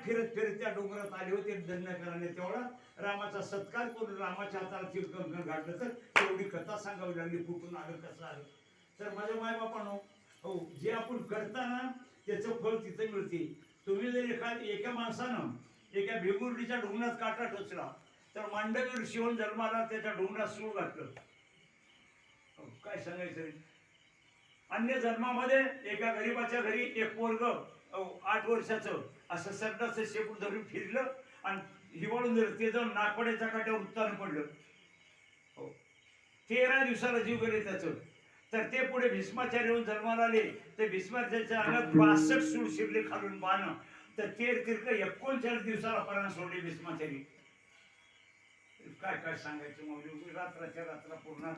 फिरत फिरत त्या डोंगरात आले होते दंडकराने तेवढा रामाचा सत्कार करून रामाच्या हाताला चिरकंकण घातलं, तर एवढी कथा सांगावी लागली, कुठून आलं कसं आलं. तर माझ्या मायबापांनो, हो जे आपण करताना त्याचं फळ तिथं मिळते. तुम्ही जर एका माणसानं एका भेगुर्डीच्या डोंगरात काटा टोचला, तर मांडवी ऋषीहून जन्माला त्याच्या डोंगरात सूळ घातलं. काय सांगायचं. अन्य जन्मामध्ये एका गरीबाच्या घरी एक पोरग 8 वर्षाचं असं सरडाचं शेपूट धरून फिरलं आणि हिवाळून दिलं, ते जाऊन नागपड्याच्या काट्यावर उत्तान पडलं. 13 दिवसाला जीव गेले त्याचं. तर ते पुढे भीष्माचार्य येऊन जन्माला आले, ते भीष्माचार्याच्या अंगात 62 सूळ शिरले खालून बाण. तर ते तिरक 39 दिवसाला प्राण सोडले भीष्माचार्य. काय काय सांगायचं मग, रात्राच्या रात्र पूर्ण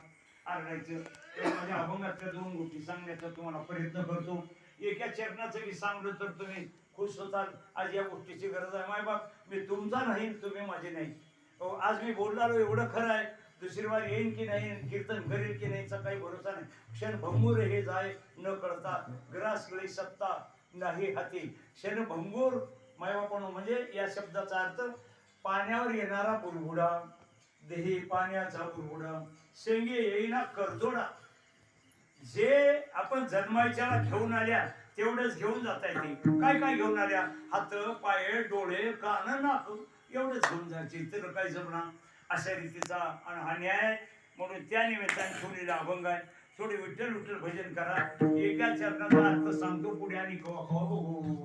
आरडायचं. माझ्या अभंगातल्या 2 गोष्टी सांगण्याचा तुम्हाला प्रयत्न करतो. एका चरणाचं मी सांगलं तर तुम्ही खुश होताल. आज या गोष्टीची गरज आहे. मायबाप, मी तुमचा नाही, तुम्ही माझे नाही. आज मी बोललो एवढं खरं आहे. दुसरी वार येईन की नाही, कीर्तन करेल की नाही, काही भरोसा नाही. क्षण भंगूर हे जाय न कळता, ग्रास गळी सत्ता नाही हाती. क्षण भंगूर मायबापानो म्हणजे या शब्दाचा अर्थ पाण्यावर येणारा बुरबुडा, देही पाण्याचा बुरबुडा, शेंगे येईना करजोडा. जे आपण जन्मायच्या घेऊन आल्या तेवढंच घेऊन जाता येते. काय काय घेऊन आल्या? हात, पाय, डोळे, कान, नाक एवढंच घेऊन जायचे, तर काय जमणार. अशा रीतीचा आणि हा न्याय म्हणून त्या निमित्ताने ठेवलेला अभंग आहे. थोडे विठ्ठल विठ्ठल भजन करा. एका चरणाचा अर्थ सांगतो पुढे आणि